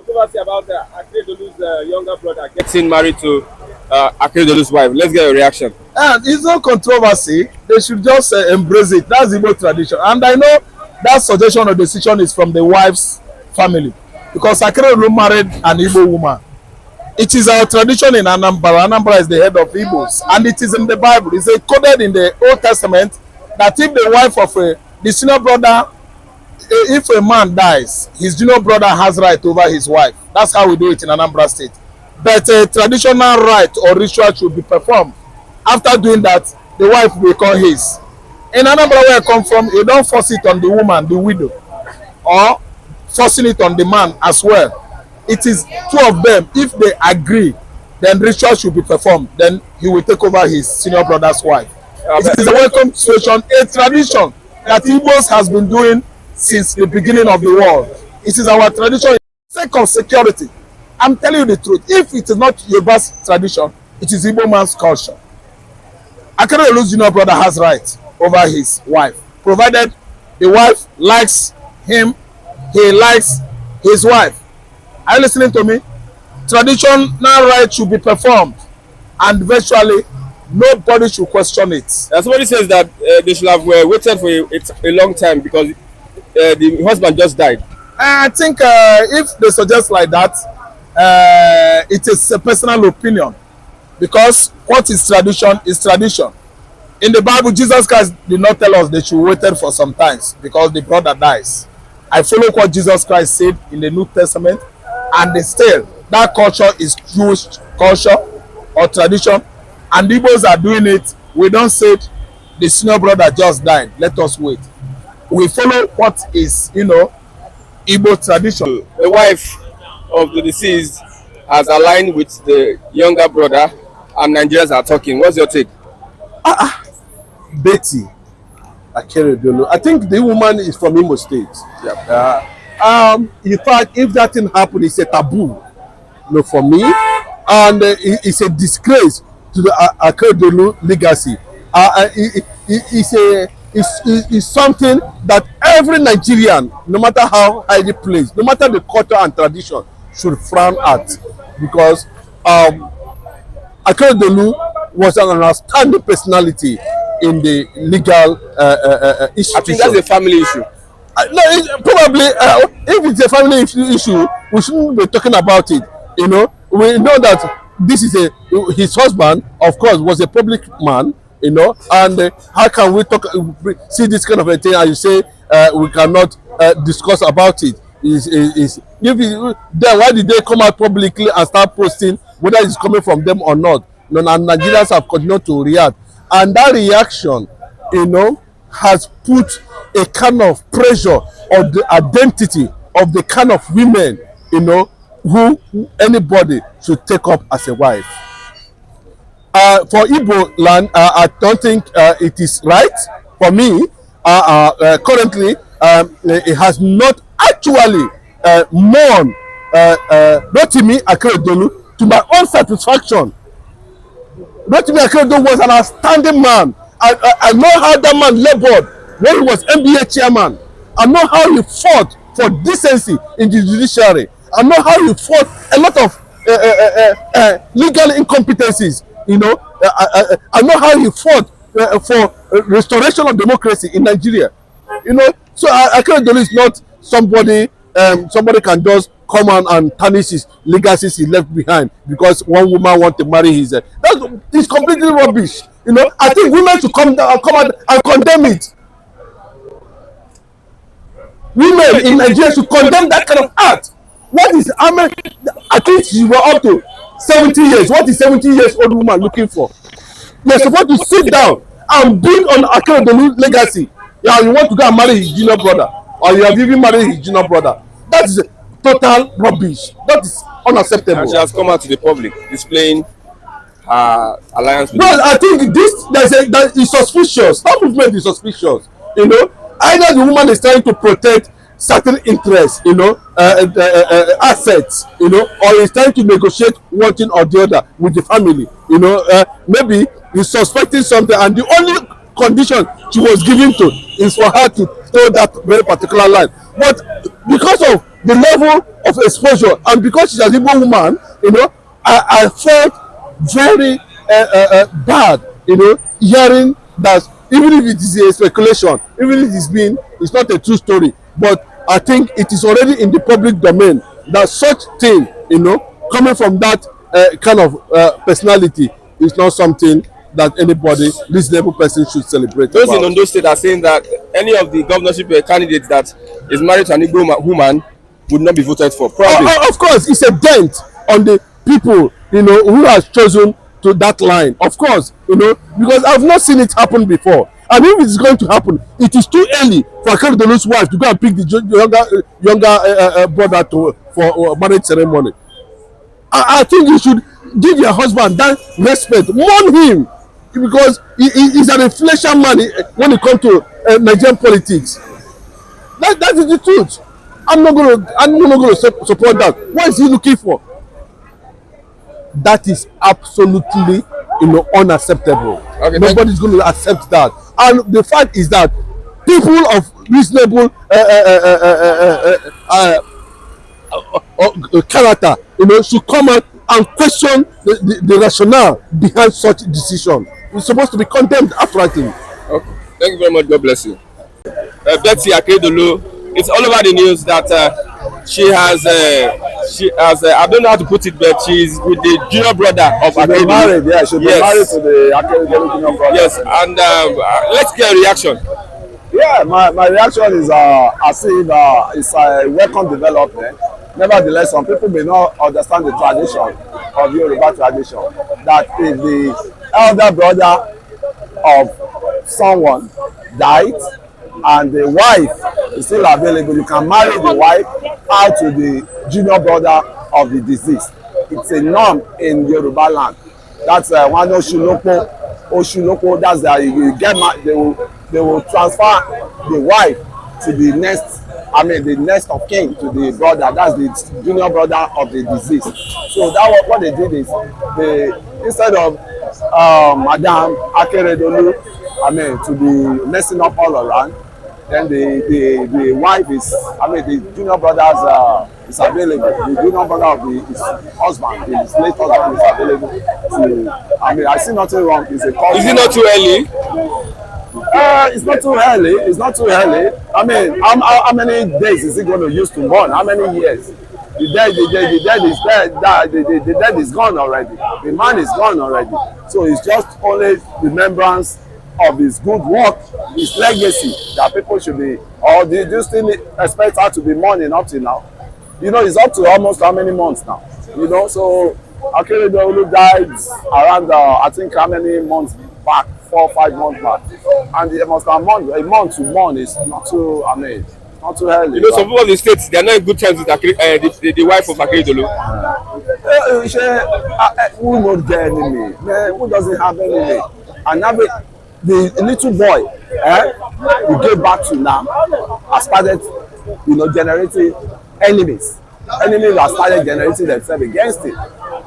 controversy about Akeredolu'S younger brother getting married to Akeredolu'S wife. Let's get a reaction. And it's no controversy. They should just embrace it. That's Igbo tradition. And I know that suggestion or decision is from the wife's family. Because Akeredolu married an Igbo woman. It is our tradition in Anambra. Anambra is the head of Igbos. And it is in the Bible. It's coded in the Old Testament that if the wife of the senior brother, if a man dies, his junior brother has right over his wife. That's how we do it in Anambra State. But a traditional rite or ritual should be performed. After doing that, the wife will become his. In Anambra where I come from, you don't force it on the woman, the widow, or forcing it on the man as well. It is two of them. If they agree, then ritual should be performed. Then he will take over his senior brother's wife. It is a welcome situation, a tradition that Igbos has been doing since the beginning of the world. It is our tradition for the sake of security. I'm telling you the truth. If it is not Yoruba's tradition, it is Igbo man's culture. Akeredolu's junior brother has right over his wife, provided the wife likes him, he likes his wife. Are you listening to me? Traditional right should be performed, and virtually nobody should question it. Somebody says that they should have waited for a long time because the husband just died. I think if they suggest like that, it is a personal opinion, because what is tradition is tradition. In the Bible, Jesus Christ did not tell us they should wait for some times because the brother dies. I follow what Jesus Christ said in the New Testament, and still that culture is Jewish culture or tradition, and Igbos are doing it. We don't say the senior brother just died, let us wait. We follow what is, Igbo tradition. The wife of the deceased has aligned with the younger brother, and Nigerians are talking. What's your take? Betty Akeredolu. I think the woman is from Imo State. Yeah. In fact, if that thing happened, it's a taboo, for me, and it's a disgrace to the Akeredolu legacy. It's something that every Nigerian, no matter how highly placed, no matter the culture and tradition, should frown at, because Akeredolu was an outstanding personality in the legal institution. I think that's a family issue. No, probably if it's a family issue, we shouldn't be talking about it. We know that this is his husband, of course, was a public man. And how can we see this kind of a thing and you say we cannot discuss about it? Then why did they come out publicly and start posting whether it's coming from them or not? And Nigerians have continued to react, and that reaction, has put a kind of pressure on the identity of the kind of women, who anybody should take up as a wife. For Igbo land, I don't think it is right. For me, currently, it has not actually mourned Rotimi Akeredolu to my own satisfaction. Rotimi Akeredolu was an outstanding man. I know how that man labored when he was NBA chairman. I know how he fought for decency in the judiciary. I know how he fought a lot of legal incompetencies. I know how he fought for restoration of democracy in Nigeria. So Akeredolu is not somebody can just come on and tarnish his legacies he left behind because one woman wants to marry his. That's completely rubbish. I think women should come out and condemn it. Women in Nigeria should condemn that kind of act. What is I think she was up to 70 years. What is 70 years old woman looking for? You're supposed to sit down and build on Akeredolu's legacy. Yeah, you want to go and marry his junior brother, or you have even married his junior brother. That is total rubbish. That is unacceptable. And she has come out to the public displaying her alliance with I think that is suspicious. That movement is suspicious. Either the woman is trying to protect certain interests, assets, or is trying to negotiate one thing or the other with the family. Maybe he's suspecting something, and the only condition she was given to is for her to toe that very particular line. But because of the level of exposure, and because she's an Igbo woman, you know, I felt very bad, you know, hearing that even if it is a speculation, even if it's not a true story, but I think it is already in the public domain that such thing, you know, coming from that kind of personality is not something that anybody, reasonable person, should celebrate. Those in Ondo State are saying that any of the governorship candidates that is married to an Igbo woman would not be voted for. Of course, it's a dent on the people, you know, who has chosen to that line. Of course, you know, because I've not seen it happen before. And if it's going to happen, it is too early for Akeredolu's wife to go and pick the younger brother for marriage ceremony. I think you should give your husband that respect, mourn him, because he's an influential man when it comes to Nigerian politics. That is the truth. I'm not going to support that. What is he looking for? That is absolutely, you know, unacceptable. Okay, nobody's going to accept that. And the fact is that people of reasonable character, you know, should come out and question the rationale behind such decision. It's supposed to be condemned outrightly. Okay. Thank you very much. God bless you. Betty Akeredolu, it's all over the news that she has I don't know how to put it, but she's with the junior brotder of Akeredolu. Married, yeah, she'll be married to the Akeredolu junior brother. Yes, and let's get a reaction. Yeah, my reaction is as if it's a welcome development. Nevertheless, some people may not understand the tradition of Yoruba tradition, that if the elder brother of someone died and the wife is still available, you can marry the wife out to the junior brother of the deceased. It's a norm in Yoruba land. That's one Oshunoko. That's you get they will transfer the wife to the next. The next of kin to the brother. That's the junior brother of the deceased. So that what they did is instead of Madam Akeredolu, to be messing up all around, then the wife is, the junior brother is available. The junior brother of his husband, his late husband, is available to. I see nothing wrong. It's a call. Is it not too early? It's not too early. It's not too early. How many days is he going to use to mourn? How many years? The dead is dead. The dead is gone already. The man is gone already. So it's just only remembrance of his good work, his legacy that people should be. Or do you still expect her to be mourning up to now? You know, it's up to almost how many months now? You know, so Akeredolu died around I think how many months back? 4 or 5 months back, and it must have a month to mourn is not too, not too early. You know, some people in the states, they are not in good terms with the wife of Akeredolu. Who knows their enemy? Man, who doesn't have enemy? And now the little boy, we gave back to now, has started, generating enemies. Enemies have started generating themselves against it.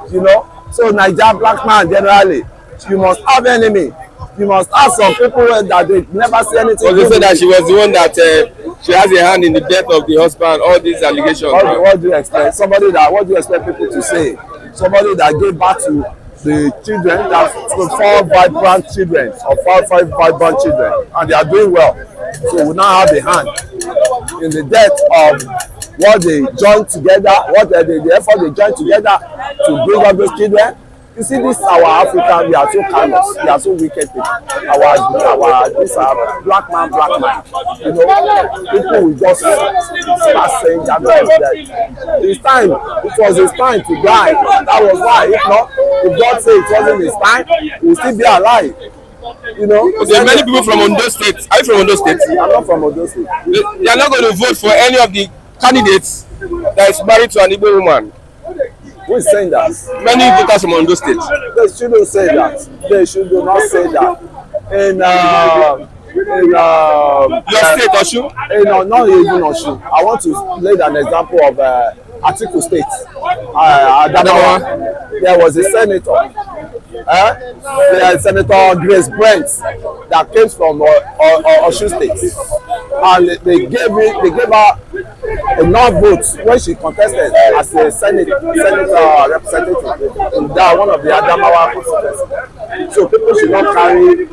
You know, so Nigerian black man generally, you must have enemy. You must ask some people that they never see anything. Well, they said that she was the one that she has a hand in the death of the husband. All these allegations. What do you expect? What do you expect people to say? Somebody that gave back to the children, that's 4 vibrant children or 5 vibrant children, and they are doing well. So we now have a hand in the death of what they joined together, the effort they joined together to bring up those children. You see, this our African, we are so callous, we are so wicked people. This are black man. You know, people will just start saying that it's time. It was his time to die. That was why. If not, if God said it wasn't his time, he will still be alive. You know, there are many people from Ondo State. Are you from Ondo State? I'm not from Ondo State. They are not going to vote for any of the candidates that is married to an Igbo woman. Who is saying that? Many voters from Ondo State. They shouldn't say that. They should not say that. In your state, Osun? Not even Osun. I want to lay an example of Atiku State. Adamawa. There was a senator. Senator Grace Brent that came from Osun State, and they gave her enough votes when she contested as a Senate representative in that one of the Adamawa constituencies. So people should not carry,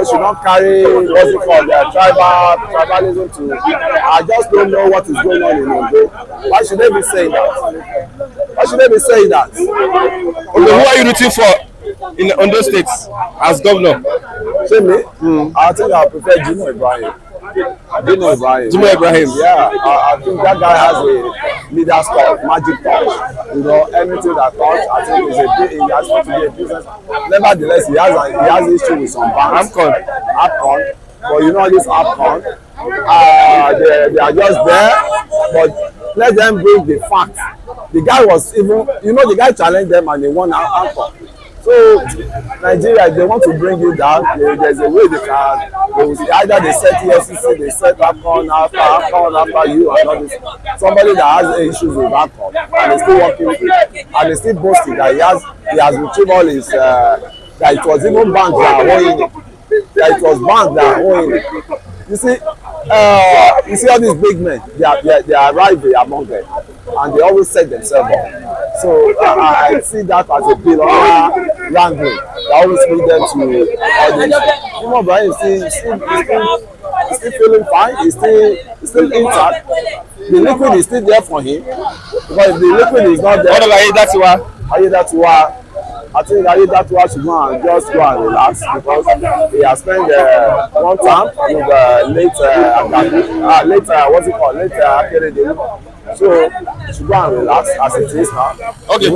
should not carry what's it called, tribalism to. I just don't know what is going on in Ondo. Why should they be saying that? Why should they be saying that? Okay, who are you rooting for in Ondo State as governor? Say me? I think I prefer Jimo Ibrahim. Jimo Ibrahim. Yeah, I think that guy has a leader's touch, magic touch. Anything that touch, I think he has to be a business. Nevertheless, he has issue with some banks. APCON. But this APCON, they are just there, but let them bring the facts. The guy was even, the guy challenged them and they won APCON. So Nigeria, if they want to bring you down, there's a way they can. Either they set EFCC, they set APCON after you, and all this. Somebody that has issues with APCON and is still working with it, and is still boasting that he has retrieved all his that it was even banks that are owing it. That it was banks that are owing it. You see all these big men, they are rival among them, and they always set themselves up. So I see that as a bit of wrangling. They always lead them to all this. Brian is still feeling fine. He's still intact. The liquid is still there for him, because if the liquid is not there. What about Akeredolu'S? I think Akeredolu'S should go and just go and relax, because he has spent one time with late Akeredolu. So he should go and relax as it is now. Okay.